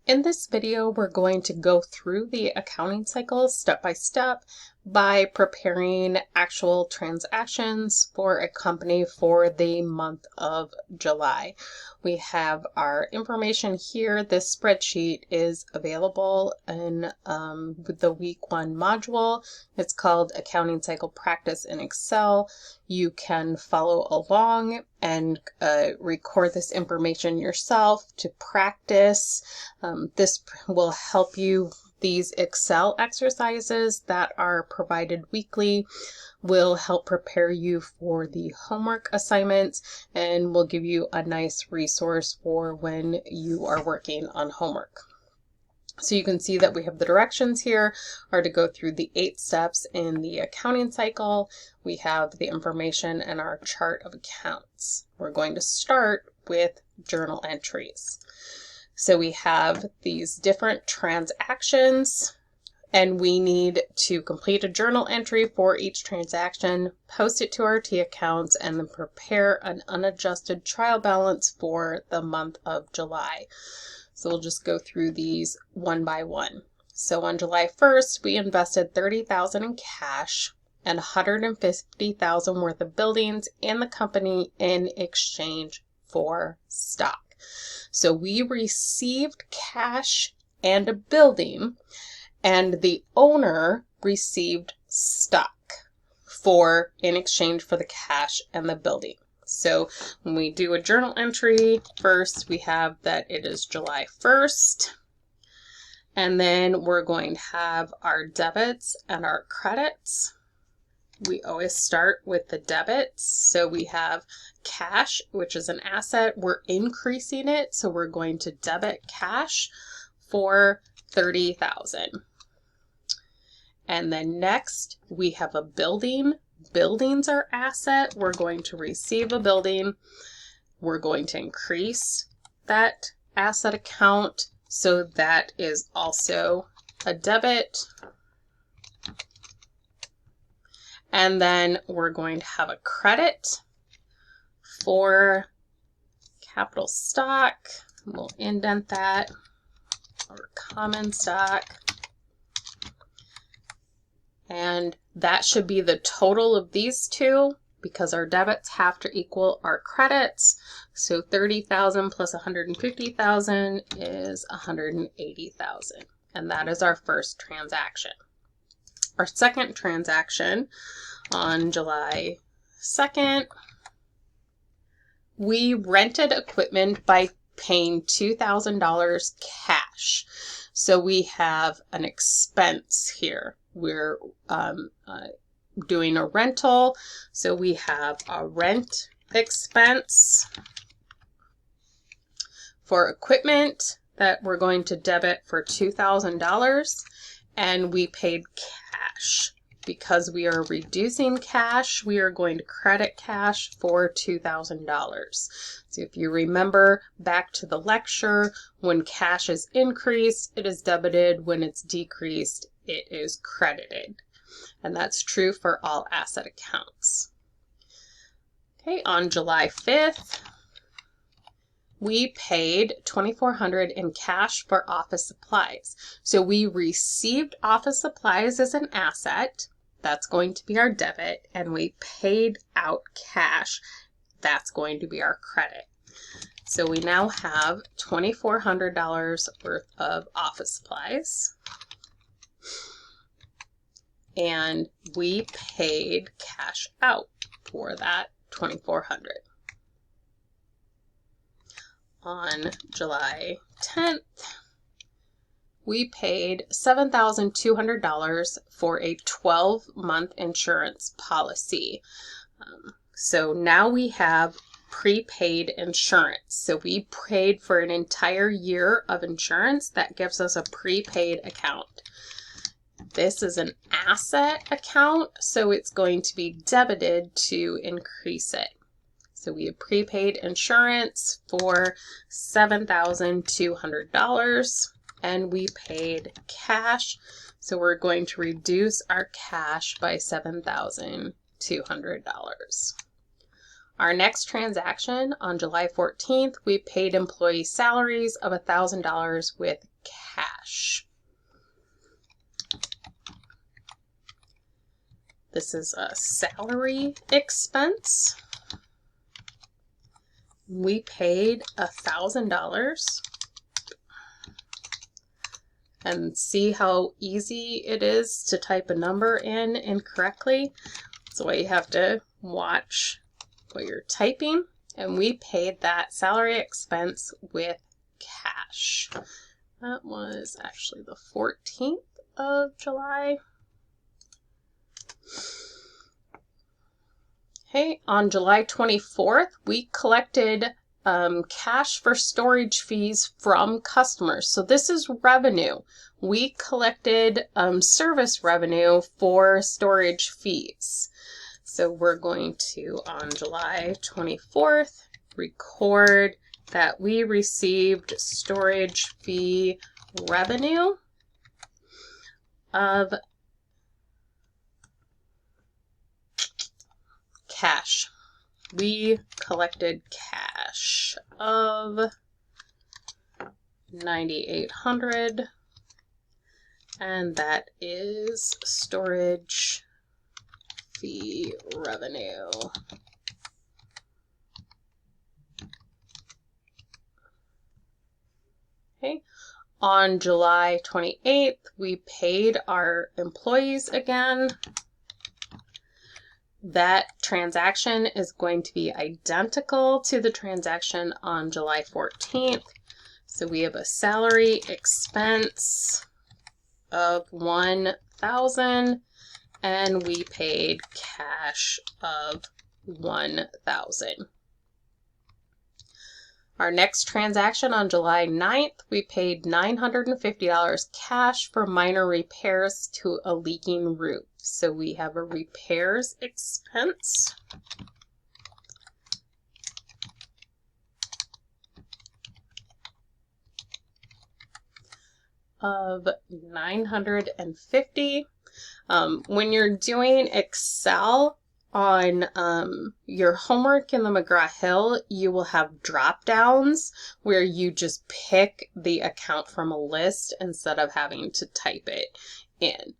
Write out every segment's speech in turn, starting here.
In this video, we're going to go through the accounting cycle step by step by preparing actual transactions for a company for the month of July. We have our information here. This spreadsheet is available in the week 1 module. It's called Accounting Cycle Practice in Excel. You can follow along and record this information yourself to practice. This will help you. These Excel exercises that are provided weekly will help prepare you for the homework assignments and will give you a nice resource for when you are working on homework. So you can see that we have the directions here are to go through the 8 steps in the accounting cycle. We have the information and our chart of accounts. We're going to start with journal entries. So we have these different transactions, and we need to complete a journal entry for each transaction, post it to our T accounts, and then prepare an unadjusted trial balance for the month of July. So we'll just go through these one by one. So on July 1st, we invested $30,000 in cash and $150,000 worth of buildings in the company in exchange for stock. So we received cash and a building, and the owner received stock in exchange for the cash and the building. So when we do a journal entry, first we have that it is July 1st, and then we're going to have our debits and our credits. We always start with the debits. So we have cash, which is an asset. We're increasing it, so we're going to debit cash for $30,000. And then next we have a building. Buildings are asset. We're going to receive a building. We're going to increase that asset account, so that is also a debit. And then we're going to have a credit for capital stock. We'll indent that, or common stock. And that should be the total of these two, because our debits have to equal our credits. So $30,000 plus $150,000 is $180,000. And that is our first transaction. Our second transaction on July 2nd, we rented equipment by paying $2,000 cash. So we have an expense here. We're doing a rental, so we have a rent expense for equipment that we're going to debit for $2,000, and we paid cash. Because we are reducing cash, we are going to credit cash for $2,000. So if you remember back to the lecture, when cash is increased, it is debited. When it's decreased, it is credited. And that's true for all asset accounts. Okay, on July 5th, we paid $2,400 in cash for office supplies. So we received office supplies as an asset. That's going to be our debit. And we paid out cash. That's going to be our credit. So we now have $2,400 worth of office supplies. And we paid cash out for that $2,400. On July 10th, we paid $7,200 for a 12-month insurance policy. So now we have prepaid insurance. So we paid for an entire year of insurance. That gives us a prepaid account. This is an asset account, so it's going to be debited to increase it. So we have prepaid insurance for $7,200, and we paid cash. So we're going to reduce our cash by $7,200. Our next transaction on July 14th, we paid employee salaries of $1,000 with cash. This is a salary expense. We paid $1,000. And see how easy it is to type a number in incorrectly. That's why you have to watch what you're typing. And we paid that salary expense with cash. That was actually the 14th of July. Okay, on July 24th, we collected cash for storage fees from customers. So this is revenue. We collected service revenue for storage fees. So we're going to, on July 24th, record that we received storage fee revenue of cash. We collected cash of $9,800, and that is storage fee revenue. Okay. On July 28th, we paid our employees again. That transaction is going to be identical to the transaction on July 14th. So we have a salary expense of $1,000 and we paid cash of $1,000. Our next transaction on July 9th, we paid $950 cash for minor repairs to a leaking roof. So we have a repairs expense of $950. When you're doing Excel on your homework in the McGraw-Hill, you will have drop downs where you just pick the account from a list instead of having to type it in.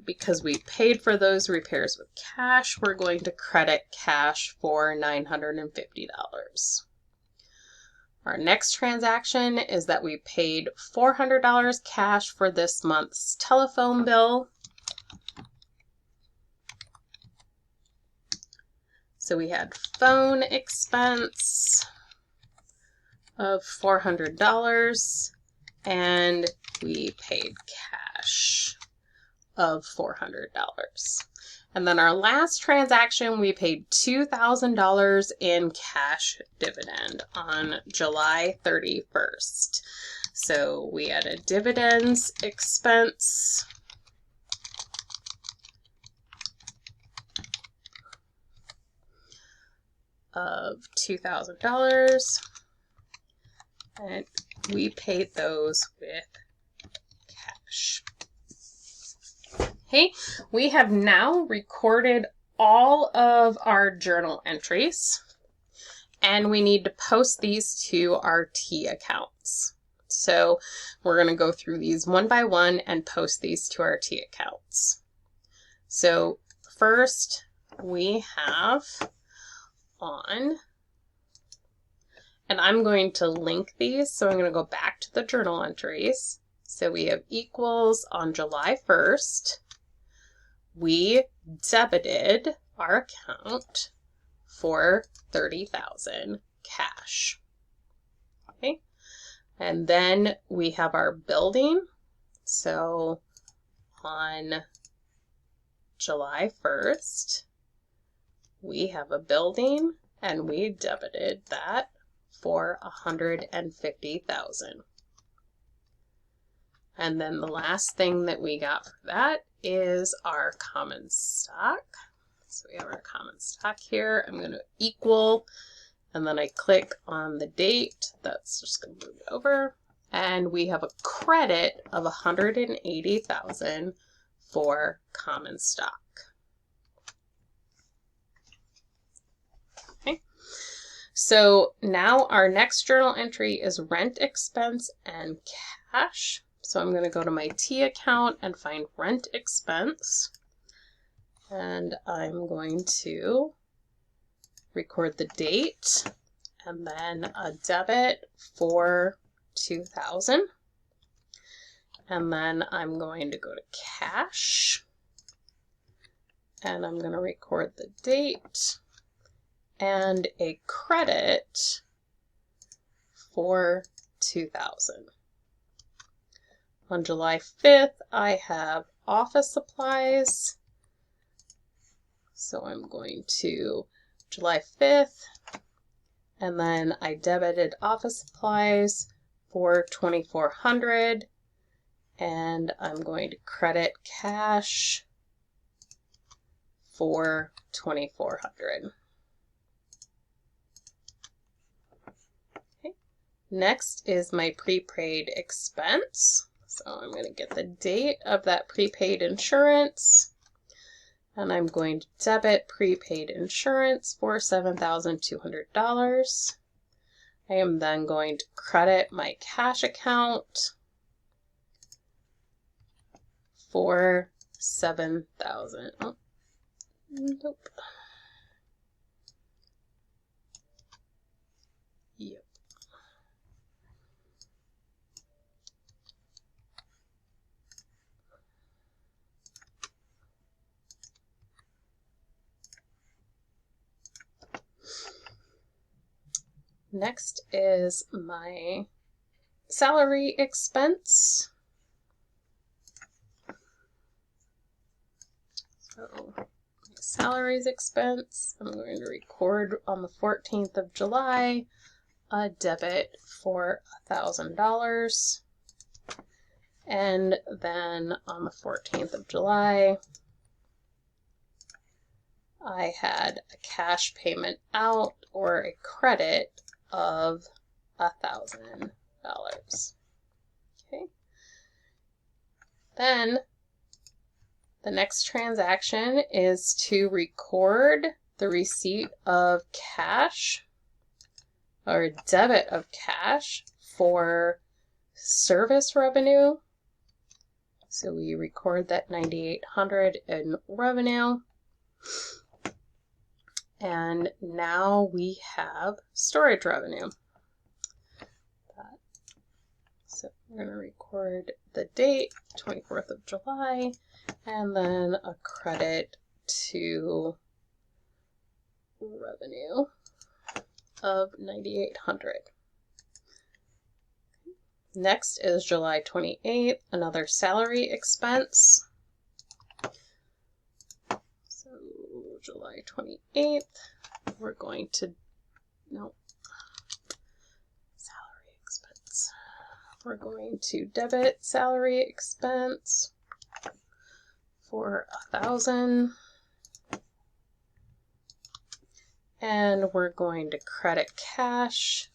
Because we paid for those repairs with cash, we're going to credit cash for $950. Our next transaction is that we paid $400 cash for this month's telephone bill. So we had phone expense of $400 and we paid cash of $400. And then our last transaction, we paid $2,000 in cash dividend on July 31st. So we had a dividends expense of $2,000 and we paid those with cash. Okay, we have now recorded all of our journal entries and we need to post these to our T accounts. So we're going to go through these one by one and post these to our T accounts. So first we have on, and I'm going to link these, so I'm going to go back to the journal entries. So we have equals on July 1st. We debited our account for $30,000 cash. Okay, and then we have our building. So on July 1st, we have a building and we debited that for $150,000. And then the last thing that we got for that is our common stock. So we have our common stock here. I'm going to equal, and then I click on the date. That's just going to move it over. And we have a credit of $180,000 for common stock. So now our next journal entry is rent expense and cash. So I'm going to go to my T account and find rent expense. And I'm going to record the date and then a debit for $2,000. And then I'm going to go to cash and I'm going to record the date and a credit for $2,000. On July 5th, I have office supplies. So I'm going to July 5th, and then I debited office supplies for $2,400, and I'm going to credit cash for $2,400. Okay. Next is my prepaid expense. So I'm going to get the date of that prepaid insurance, and I'm going to debit prepaid insurance for $7,200. I am then going to credit my cash account for $7,000. Oh, nope. Yep. Next is my salary expense. So my salaries expense, I'm going to record on the 14th of July a debit for $1,000. And then on the 14th of July, I had a cash payment out or a credit of $1,000. Okay. Then the next transaction is to record the receipt of cash or debit of cash for service revenue. So we record that $9,800 in revenue. And now we have storage revenue. So we're going to record the date, 24th of July, and then a credit to revenue of $9,800. Next is July 28th, another salary expense. So July 28th, we're going to, salary expense. We're going to debit salary expense for $1,000. And we're going to credit cash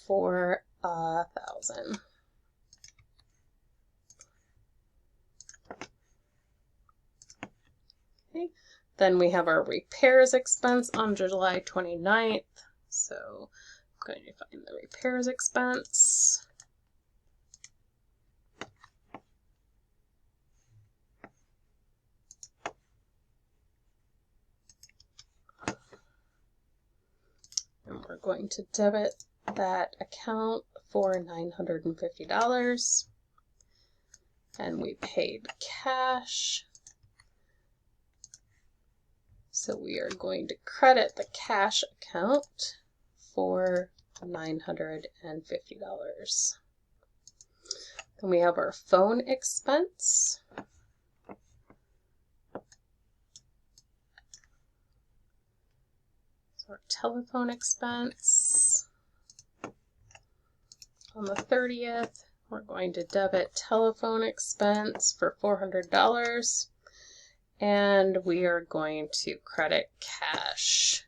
for $1,000. Okay. Then we have our repairs expense on July 29th. So I'm going to find the repairs expense. And we're going to debit that account for $950. And we paid cash. So we are going to credit the cash account for $950. Then we have our phone expense. So our telephone expense. On the 30th, we're going to debit telephone expense for $400. And we are going to credit cash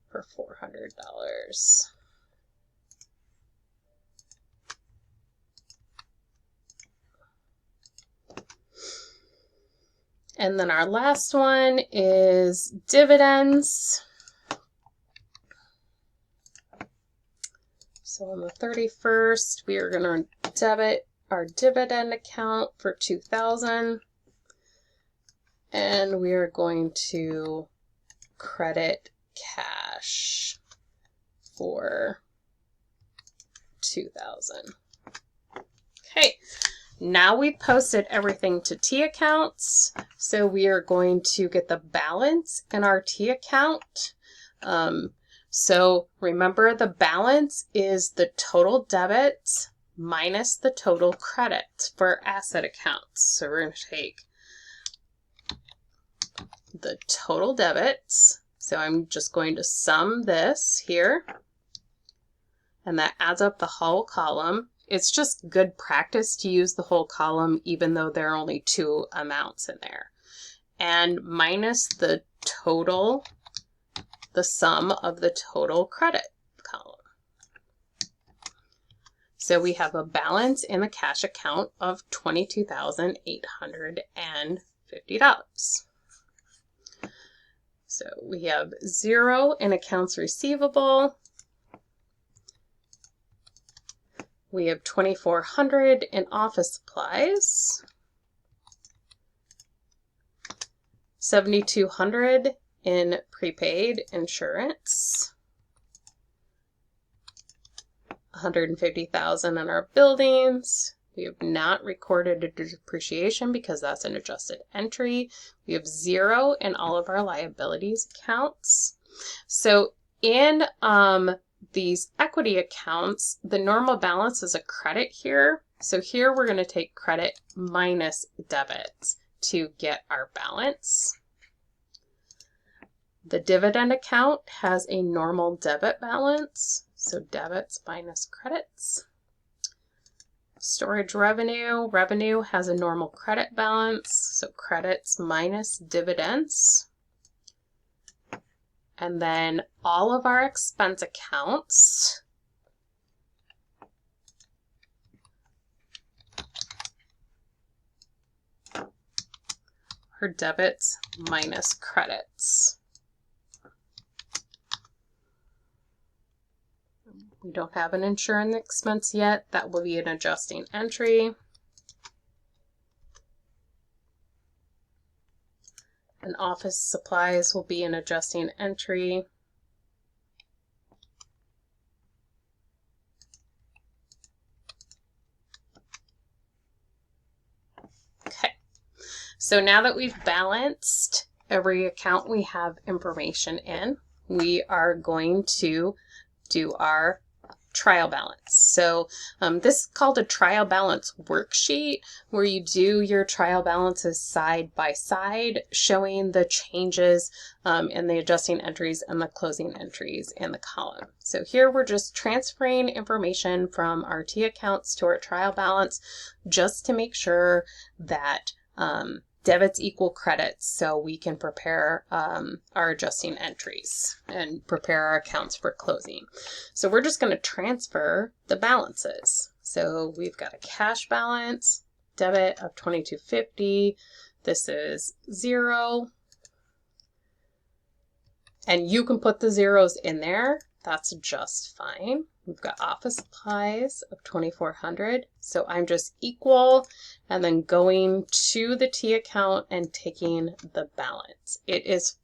for $400. And then our last one is dividends. So on the 31st, we are going to debit our dividend account for $2,000, and we are going to credit cash for $2,000. Okay, now we've posted everything to T accounts, so we are going to get the balance in our T account. So remember, the balance is the total debits minus the total credit for asset accounts. So we're going to take the total debits. So I'm just going to sum this here, and that adds up the whole column. It's just good practice to use the whole column even though there are only two amounts in there. And minus the total, the sum of the total credit column. So we have a balance in the cash account of $22,850. So we have 0 in accounts receivable. We have $2,400 in office supplies. $7,200 in prepaid insurance. $150,000 in our buildings. We have not recorded a depreciation because that's an adjusted entry. We have 0 in all of our liabilities accounts. So in these equity accounts, the normal balance is a credit here. So here we're going to take credit minus debit to get our balance. The dividend account has a normal debit balance, so debits minus credits. Storage revenue, revenue has a normal credit balance, so credits minus dividends. And then all of our expense accounts are debits minus credits. We don't have an insurance expense yet. That will be an adjusting entry. And office supplies will be an adjusting entry. Okay, so now that we've balanced every account we have information in, we are going to do our trial balance. So this is called a trial balance worksheet, where you do your trial balances side by side, showing the changes in the adjusting entries and the closing entries in the column. So here we're just transferring information from our T accounts to our trial balance just to make sure that debits equal credits, so we can prepare our adjusting entries and prepare our accounts for closing. So we're just going to transfer the balances. So we've got a cash balance, debit of $2,250. This is 0. And you can put the zeros in there. That's just fine. We've got office supplies of $2,400. So I'm just equal and then going to the T account and taking the balance. It is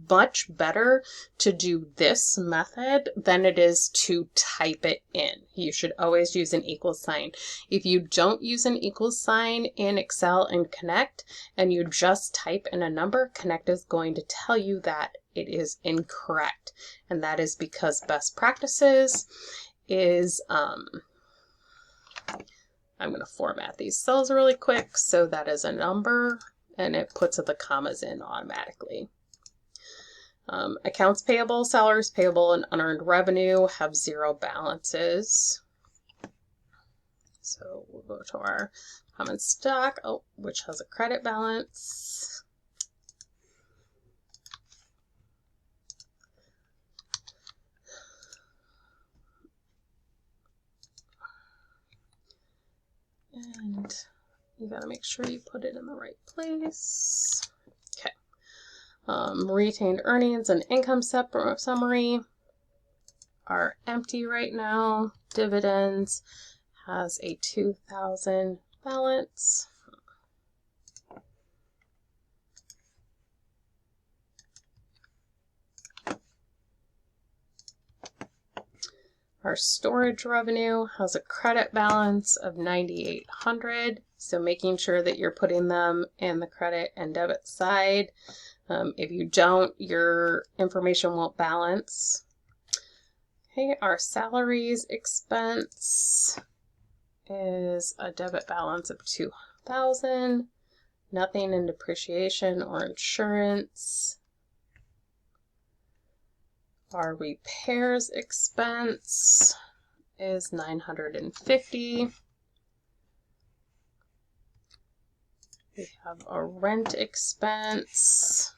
much better to do this method than it is to type it in. You should always use an equal sign. If you don't use an equal sign in Excel and Connect and you just type in a number, Connect is going to tell you that it is incorrect. And that is because best practices is, I'm going to format these cells really quick. So that is a number and it puts the commas in automatically. Accounts payable, salaries payable, and unearned revenue have 0 balances. So we'll go to our common stock, which has a credit balance. And you got to make sure you put it in the right place. Okay. Retained earnings and income summary. are empty right now. Dividends has a 2,000 balance. Our storage revenue has a credit balance of 9,800. So making sure that you're putting them in the credit and debit side. If you don't, your information won't balance. Okay, our salaries expense is a debit balance of 2,000. Nothing in depreciation or insurance. Our repairs expense is 950. We have a rent expense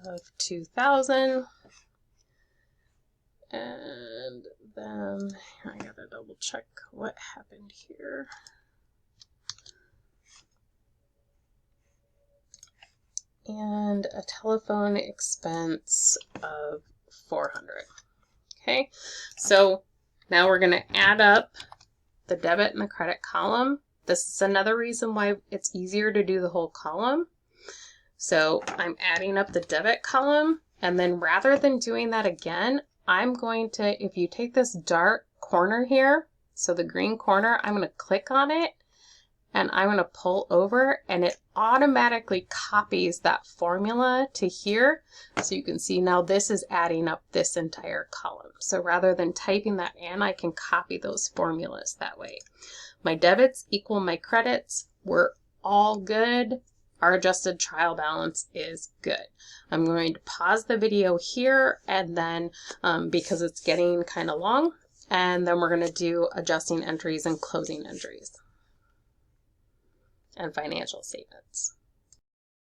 of 2,000. And then I gotta double check what happened here. And a telephone expense of 400. Okay, so now we're going to add up the debit and the credit column. This is another reason why it's easier to do the whole column. So I'm adding up the debit column, and then rather than doing that again, I'm going to, if you take this dark corner here, so the green corner, I'm going to click on it, and I'm going to pull over, and it automatically copies that formula to here. So you can see now this is adding up this entire column. So rather than typing that in, I can copy those formulas that way. My debits equal my credits. We're all good. Our adjusted trial balance is good. I'm going to pause the video here, and then because it's getting kind of long, and then we're going to do adjusting entries and closing entries and financial statements.